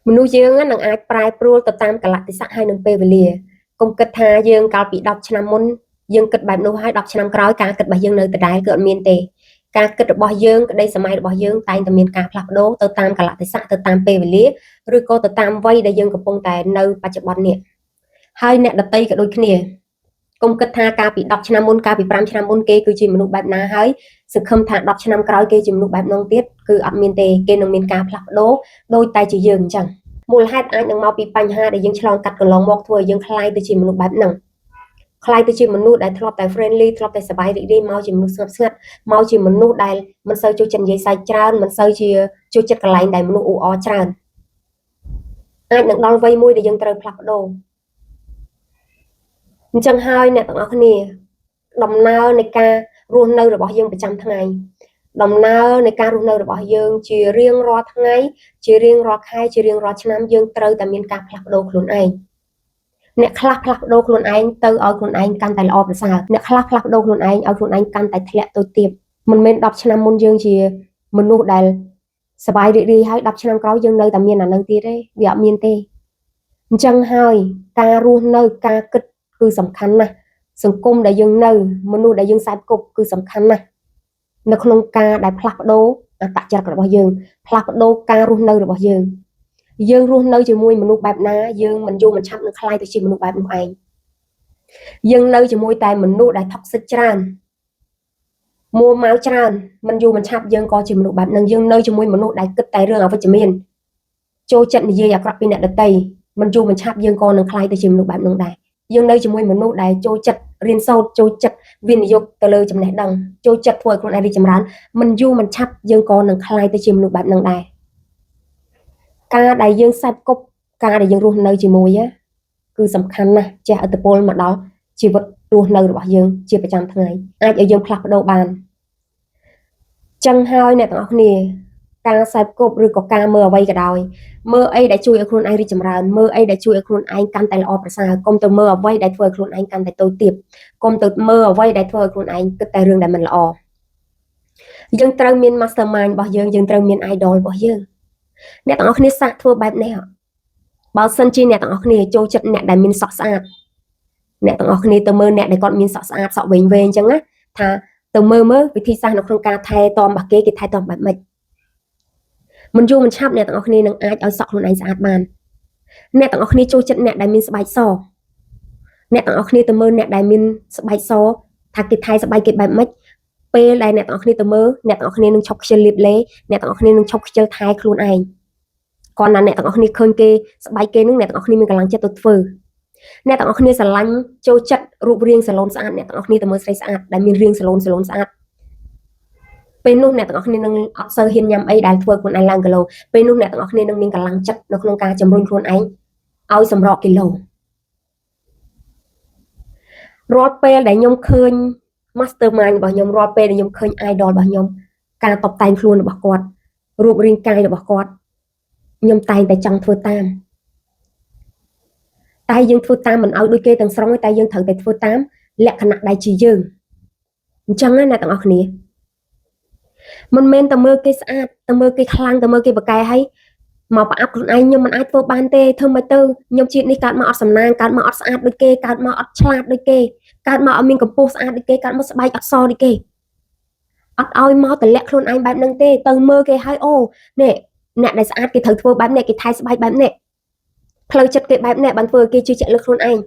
មនុស្សយើងនឹងអាចប្រែប្រួលទៅតាមកលៈទេសៈហើយនឹងពេលវេលាកុំគិតថាយើងកាលពី10ឆ្នាំមុនយើងគិតបែបនោះហើយ10ឆ្នាំក្រោយការគិតរបស់យើងនៅដដែលគឺអត់មានទេការគិតរបស់យើងក្តីសម័យរបស់យើងតែងតែមានការផ្លាស់ប្ដូរទៅតាមកលៈទេសៈទៅតាមពេលវេលាឬក៏ទៅតាមវ័យដែលយើងកំពុងតែនៅបច្ចុប្បន្ននេះហើយអ្នកដតីក៏ដូចគ្នាកុំគិតថាកាលពី10ឆ្នាំមុនកាលពី5ឆ្នាំមុនគេគឺជាមនុស្សបែបណាហើយសង្ឃឹមថា10ឆ្នាំក្រោយគេជាមនុស្សបែបនោះទៀតគឺអត់មានទេគេនឹងមានការផ្លាស់ប្ដូរដោយតែជាយើងអញ្ចឹងមូលហេតុអាចនឹងមកពីបញ្ហាដែលយើងឆ្លងកាត់កន្លងមកធ្វើឲ្យយើងคล้ายទៅជាមនុស្សបែបហ្នឹងคล้ายទៅជាមនុស្សដែលធ្លាប់តែ friendly ធ្លាប់តែសប្បាយរីករាយមកជាមនុស្សស្ងប់ស្ងាត់មកជាមនុស្សដែលមិនសូវចូលចិត្តនិយាយសើចច្រើនមិនសូវជាចូលចិត្តកន្លែងដែលមនុស្សអ៊ូអរច្រើនអាចនឹងដល់វ័យមួយដែលយើងត្រូវផ្លាស់ប្ដូរអញ្ចឹងហើយអ្នកទាំងអស់គ្នាដំណើរនៃការរស់នៅរបស់យើងប្រចាំថ្ងៃដំណើរនៃការរស់នៅរបស់យើងជារៀងរាល់ថ្ងៃជារៀងរាល់ខែជារៀងរាល់ឆ្នាំយើងត្រូវតែមានការផ្លាស់ប្ដូរខ្លួនឯងអ្នកខ្លះផ្លាស់ប្ដូរខ្លួនឯងទៅឲ្យខ្លួនឯងកាន់តែល្អប្រសើរអ្នកខ្លះផ្លាស់ប្ដូរខ្លួនឯងឲ្យខ្លួនឯងកាន់តែធ្លាក់ទៅទៀតមិនមែន10ឆ្នាំមុនយើងជាមនុស្សដែលសប្បាយរីករាយហើយ10ឆ្នាំក្រោយយើងនៅតែមានអានឹងទៀតទេវាអត់មានទេអញ្ចឹងហើយការរស់នៅការគិតគឺសំខាន់ណាស់សង្គមដែលយើងនៅមនុស្សដែលយើងខ្សែគប់គឺសំខាន់ណាស់នៅក្នុងការដែលផ្លាស់ប្ដូរអត្តចរិតរបស់យើងផ្លាស់ប្ដូរការរស់នៅរបស់យើងរស់នៅជាមួយមនុស្សបែបណាយើងមិនយល់មិនឆាប់នឹងខ្លាយទៅជាមនុស្សបែបនោះឯងយើងនៅជាមួយតែមនុស្សដែលថុកសិចច្រើនមួម៉ៅច្រើនមិនយល់មិនឆាប់យើងក៏ជាមនុស្សបែបហ្នឹងយើងនៅជាមួយមនុស្សដែលគិតតែរឿងអវិជ្ជមានចូលចិត្តនិយាយអាក្រក់ពីអ្នកដទៃមិនយល់មិនឆាប់យើងក៏នឹងខ្លាយទៅជាមនុស្សបែបហ្នឹងដែរយើងនៅជាមួយមនុស្សដែលចូលចិត្តរៀនសូត្រចូលចិត្តវិនិយោគទៅលើចំណេះដឹងចូលចិត្តធ្វើឲ្យខ្លួនឯងរីកចម្រើនមិនយូរមិនឆាប់យើងក៏នឹងខ្លាយទៅជាមនុស្សបែបហ្នឹងដែរការដែលយើងខ្សែគប់ការដែលយើងរស់នៅជាមួយគឺសំខាន់ណាស់ចេះឥទ្ធិពលមកដល់ជីវិតរស់នៅរបស់យើងជាប្រចាំថ្ងៃអាចឲ្យយើងផ្លាស់ប្ដូរបានចឹងហើយអ្នកទាំងអស់គ្នាការខ្សែគប់ឬក៏ការមើលអ្វីក៏ដោយមើលអីដែលជួយឲ្យខ្លួនឯងរីកចម្រើនមើលអីដែលជួយឲ្យខ្លួនឯងកាន់តែល្អប្រសើរកុំទៅមើលអ្វីដែលធ្វើឲ្យខ្លួនឯងកាន់តែតូចទាបកុំទៅមើលអ្វីដែលធ្វើឲ្យខ្លួនឯងគិតតែរឿងដែលមិនល្អយើងត្រូវមាន mastermind របស់យើងត្រូវមាន idol របស់យើងអ្នកទាំងអស់គ្នាសាកធ្វើបែបនេះបើសិនជាអ្នកទាំងអស់គ្នាចូលចិត្តអ្នកដែលមានសក់ស្អាតអ្នកទាំងអស់គ្នាទៅមើលអ្នកដែលគាត់មានសក់ស្អាតសក់វែងអញ្ចឹងណាថាទៅមើលវិធីសាស្ត្រនៅក្នុងការថែទាំរបស់គេថែទាំបែបម៉េចមិនយូរមិនឆាប់អ្នកទាំងអស់គ្នានឹងអាចឲ្យសក់ខ្លួនឯងស្អាតបានអ្នកទាំងអស់គ្នាចូលចិត្តអ្នកដែលមានស្បែកសអ្នកទាំងអស់គ្នាទៅមើលអ្នកដែលមានស្បែកសថាគេថែស្បែកគេបែបម៉េចពេលដែលអ្នកទាំងអស់គ្នាទៅមើលអ្នកទាំងអស់គ្នានឹងឈប់ខ្ជិលលាបឡេអ្នកទាំងអស់គ្នានឹងឈប់ខ្ជិលថែខ្លួនឯងគាត់ណាអ្នកទាំងអស់គ្នាឃើញគេស្បែកគេនឹងអ្នកទាំងអស់គ្នាមានកម្លាំងចិត្តទៅធ្វើអ្នកទាំងអស់គ្នាស្រឡាញ់ចូលចិត្តរូបរាងសាឡូនស្អាតអ្នកទាំងអស់គ្នាទៅមើលស្រីស្អាតដែលមានរាងសាឡូនស្អាតពេលនោះអ្នកទាំងអស់គ្នានឹងអត់សូវហ៊ានញ៉ាំអីដែលធ្វើខ្លួនឯងឡើងគីឡូពេលនោះអ្នកទាំងអស់គ្នានឹងមានកម្លាំងចិត្តនៅក្នុងការជំរុញខ្លួនឯងឲ្យសម្រកគីឡូរាល់ពេលដែលខ្ញុំឃើញ mastermind របស់ខ្ញុំរាល់ពេលដែលខ្ញុំឃើញ idol របស់ខ្ញុំការតបតែងខ្លួនរបស់គាត់រូបរាងកាយរបស់គាត់ខ្ញុំតែងតែចង់ធ្វើតាមតែយើងធ្វើតាមមិនឲ្យដូចគេទាំងស្រុងទេតែយើងត្រូវតែធ្វើតាមលក្ខណៈដែលជាយើងអញ្ចឹងណាអ្នកទាំងអស់គ្នាមិនមែនតែមើលគេស្អាតតែមើលគេខ្លាំងតែមើលគេបកែហើយមកប្រអាប់ខ្លួនឯងខ្ញុំមិនអាចធ្វើបានទេធ្វើមិនទៅខ្ញុំជាតិនេះកើតមកអត់សំណាងកើតមកអត់ស្អាតដូចគេកើតមកអត់ឆ្លាតដូចគេកើតមកអត់មានកម្ពស់ស្អាតដូចគេកើតមកស្បែកអត់សដូចគេអត់ឲ្យមកតម្លាក់ខ្លួនឯងបែបហ្នឹងទេទៅមើលគេហើយអូនេះអ្នកដែលស្អាតគេត្រូវធ្វើបែបនេះគេថែស្បែកបែបនេះផ្លូវចិត្តគេបែបនេះបានធ្វើឲ្យគេជឿជាក់លើខ្លួនឯង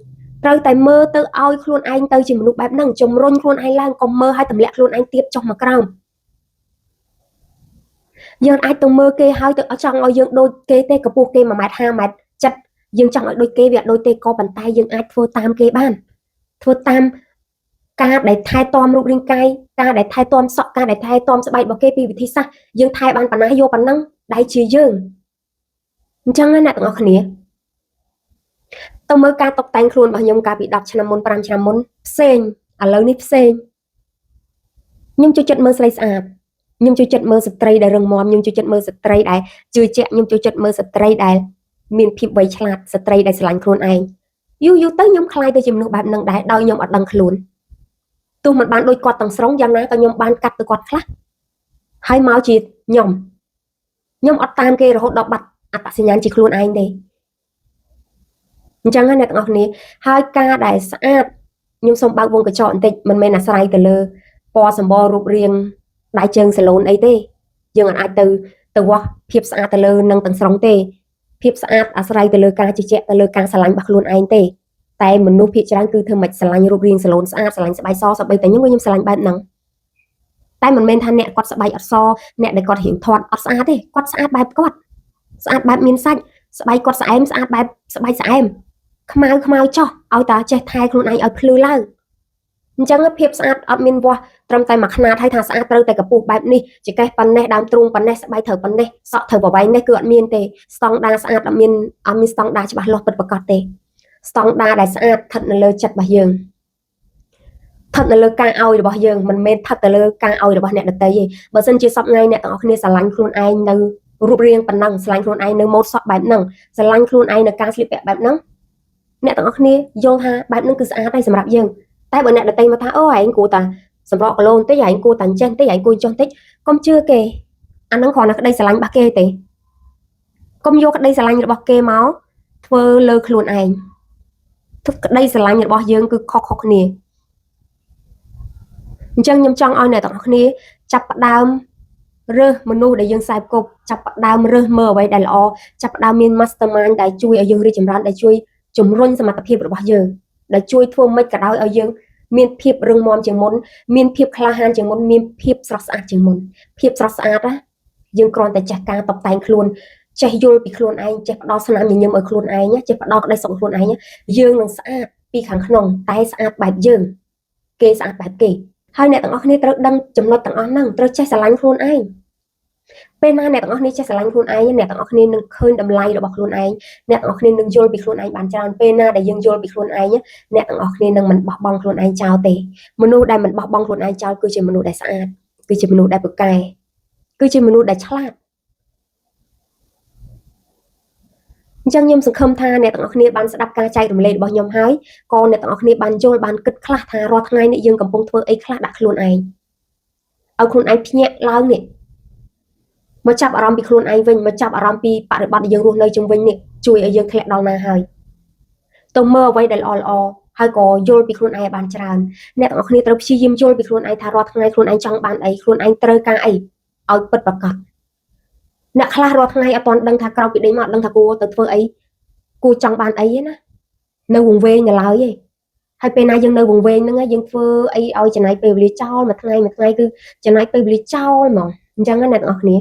ត្រូវតែមើលទៅឲ្យខ្លួនឯងទៅជាមនុស្សបែបហ្នឹងជំរុញខ្លួនឯងឡើងកុំមើលឲ្យតម្លាក់ខ្លួនឯងទៀតចុះមកក្រោមយើងអាចទៅមើលគេហើយទៅចង់ឲ្យយើងដូចគេទេកម្ពស់គេ1.5 ម៉ែត្រចិត្តយើងចង់ឲ្យដូចគេវាដូចទេក៏ប៉ុន្តែយើងអាចធ្វើតាមគេបានធ្វើតាមការដែលថែទាំរូបរាងកាយការដែលថែទាំសក់ការដែលថែទាំស្បែករបស់គេពីវិធីសាស្ត្រយើងថែបានប៉ុណ្ណាយកប៉ុណ្ណឹងដែលជាយើងអញ្ចឹងណាអ្នកទាំងអស់គ្នាទៅមើលការតុបតែងខ្លួនរបស់ខ្ញុំកាលពី10ឆ្នាំមុន5ឆ្នាំមុនផ្សេងឥឡូវនេះផ្សេងខ្ញុំចូលចិត្តមើលស្រីស្អាតខ្ញុំចូលចិត្តមើលស្ត្រីដែលរឹងមាំខ្ញុំចូលចិត្តមើលស្ត្រីដែលជឿជាក់ខ្ញុំចូលចិត្តមើលស្ត្រីដែលមានភាពវៃឆ្លាតស្ត្រីដែលស្រឡាញ់ខ្លួនឯងយូរទៅខ្ញុំខ្លាយទៅជាមនុស្សបែបហ្នឹងដែរដោយខ្ញុំអត់ដឹងខ្លួនទោះមិនបានដូចគាត់ទាំងស្រុងយ៉ាងណាក៏ខ្ញុំបានកាត់ទៅគាត់ខ្លះហើយមកជាខ្ញុំអត់តាមគេរហូតដល់បាត់ អត្តសញ្ញាណជាខ្លួនឯងទេអញ្ចឹងអ្នកទាំងអស់គ្នាហើយការដែលស្អាតខ្ញុំសូមបើកវងកញ្ចក់បន្តិចមិនមែនអាស្រ័យទៅលើពណ៌សម្បល់រូបរាងដៃជើងសាឡូនអីទេយើងអាចទៅវាស់ភាពស្អាតទៅលើនឹងទាំងស្រុងទេភាពស្អាតអាស្រ័យទៅលើការជឿជាក់ទៅលើការស្រឡាញ់របស់ខ្លួនឯងទេតែមនុស្សភាគច្រើនគឺធ្វើមិនស្រឡាញ់រូបរាងសាឡូនស្អាតស្រឡាញ់ស្បែកសស្បែកតែខ្ញុំស្រឡាញ់បែបហ្នឹងតែមិនមែនថាអ្នកគាត់ស្បែកអត់សអ្នកដែលគាត់រៀងធាត់អត់ស្អាតទេគាត់ស្អាតបែបគាត់ស្អាតបែបមានសាច់ស្បែកគាត់ស្អែមស្អាតបែបស្បែកស្អែមខ្មៅចោះឲ្យតាចេះថែខ្លួនឯងឲ្យភ្លឺឡើងអញ្ចឹងភាពស្អាតអត់មានវាស់ត្រឹមតែមួយខ្នាតហើយថាស្អាតត្រូវតែកម្ពស់បែបនេះចង្កេះប៉ុណ្ណេះដើមទ្រូងប៉ុណ្ណេះស្បែកត្រូវប៉ុណ្ណេះសក់ត្រូវប្រវែងនេះគឺអត់មានទេស្តង់ដារស្អាតអត់មានស្តង់ដារច្បាស់លាស់ពិតប្រាកដទេស្តង់ដារដែលស្អាតស្ថិតនៅលើចិត្តរបស់យើងស្ថិតនៅលើការឲ្យរបស់យើងមិនមែនស្ថិតទៅលើការឲ្យរបស់អ្នកដទៃទេបើសិនជាសពថ្ងៃអ្នកទាំងអស់គ្នាស្រឡាញ់ខ្លួនឯងនៅរូបរាងប៉ុណ្ណឹងស្រឡាញ់ខ្លួនឯងនៅម៉ូដសក់បែបហ្នឹងស្រឡាញ់ខ្លួនឯងនៅការស្លៀកពាក់បែបហ្នឹងអ្នកទាំងអស់គ្នាយល់ថាបែបហ្នឹងគឺស្អាតហើយសម្រាប់យើងតែបើអ្នកដទៃមកថាអូឯងគួរតាសម្រក់គីឡូបន្តិចឯងគួរតាចេះបន្តិចឯងគួរចុះបន្តិចកុំជឿគេអាហ្នឹងគ្រាន់តែក្តីស្រឡាញ់របស់គេទេកុំយកក្តីស្រឡាញ់របស់គេមកធ្វើលើខ្លួនឯងក្តីស្រឡាញ់របស់យើងគឺខុសគ្នាអញ្ចឹងខ្ញុំចង់ឲ្យអ្នកទាំងអស់គ្នាចាប់ផ្ដើមរើសមនុស្សដែលយើងខ្សែគប់ចាប់ផ្ដើមរើសមើលអ្វីដែលល្អចាប់ផ្ដើមមាន mastermind ដែលជួយឲ្យយើងរីកចម្រើនដែលជួយជំរុញសមត្ថភាពរបស់យើងដែលជួយធ្វើម៉េចក៏ដោយឲ្យយើងមានភាពរឹងមាំជាងមុនមានភាពក្លាហានជាងមុនមានភាពស្រស់ស្អាតជាងមុនភាពស្រស់ស្អាតណាយើងគ្រាន់តែចេះការតុបតែងខ្លួនចេះយល់ពីខ្លួនឯងចេះផ្ដល់ស្នាមញញឹមឲ្យខ្លួនឯងចេះផ្ដល់ក្តីសុខខ្លួនឯងយើងនឹងស្អាតពីខាងក្នុងតែស្អាតបែបយើងគេស្អាតបែបគេហើយអ្នកទាំងអស់គ្នាត្រូវដឹងចំណុចទាំងអស់ហ្នឹងត្រូវចេះស្រឡាញ់ខ្លួនឯងពេលណាអ្នកទាំងអស់គ្នាចេះស្រឡាញ់ខ្លួនឯងអ្នកទាំងអស់គ្នានឹងឃើញតម្លៃរបស់ខ្លួនឯងអ្នកទាំងអស់គ្នានឹងយល់ពីខ្លួនឯងបានច្រើនពេលណាដែលយើងយល់ពីខ្លួនឯងអ្នកទាំងអស់គ្នានឹងមិនបោះបង់ខ្លួនឯងចោលទេមនុស្សដែលមិនបោះបង់ខ្លួនឯងចោលគឺជាមនុស្សដែលស្អាតគឺជាមនុស្សដែលពូកែគឺជាមនុស្សដែលឆ្លាតអញ្ចឹងខ្ញុំសង្ឃឹមថាអ្នកទាំងអស់គ្នាបានស្ដាប់ការចែករំលែករបស់ខ្ញុំហើយក៏អ្នកទាំងអស់គ្នាបានយល់បានគិតខ្លះថារាល់ថ្ងៃនេះយើងកំពុងធ្វើអីខ្លះដាក់ខ្លួនឯងឲ្យខ្លួនឯងភ្ញាក់ឡើងនេះមកចាប់អារម្មណ៍ពីខ្លួនឯងវិញមកចាប់អារម្មណ៍ពីបរិបទដែលយើងរស់នៅជុំវិញនេះជួយឲ្យយើងធ្លាក់ដល់ណាហើយទៅមើលអ្វីដែលល្អហើយក៏យល់ពីខ្លួនឯងបានច្រើនអ្នកទាំងអស់គ្នាត្រូវព្យាយាមយល់ពីខ្លួនឯងថារាល់ថ្ងៃខ្លួនឯងចង់បានអីខ្លួនឯងត្រូវការអីឲ្យពិតប្រាកដអ្នកខ្លះរាល់ថ្ងៃអត់ទាន់ដឹងថាក្រោយពីដេញមកអត់ដឹងថាគួរទៅធ្វើអីគួរចង់បានអីទេណានៅវង្វេងនៅឡើយទេហើយពេលណាយើងនៅវង្វេងហ្នឹងយើងធ្វើអីឲ្យចំណាយពេលវេលាចោលមួយថ្ងៃគឺចំណាយពេលវេលាចោលហ្មងអញ្ចឹងណាអ្នកទាំងអស់គ្នា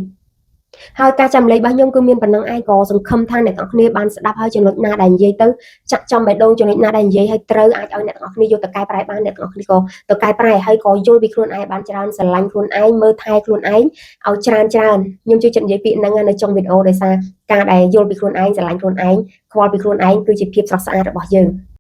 ហើយការចាំលេខរបស់ខ្ញុំគឺមានប៉ុណ្ណឹងឯងក៏សង្ឃឹមថាអ្នកទាំងអស់គ្នាបានស្ដាប់ហើយចំណុចណាដែលនិយាយទៅចាក់ចំបេះដូងចំណុចណាដែលនិយាយឲ្យត្រូវអាចឲ្យអ្នកទាំងអស់គ្នាយកទៅកែប្រែបានអ្នកទាំងអស់គ្នាក៏ទៅកែប្រែហើយក៏យល់ពីខ្លួនឯងបានច្រើនស្រឡាញ់ខ្លួនឯងមើលថែខ្លួនឯងឲ្យច្រើនខ្ញុំជួយចិត្តនិយាយពាក្យហ្នឹងនៅtrongវីដេអូដោយសារការដែលយល់ពីខ្លួនឯងស្រឡាញ់ខ្លួនឯងខ្វល់ពីខ្លួនឯងគឺជាភាពស្រស់ស្អាតរបស់យើង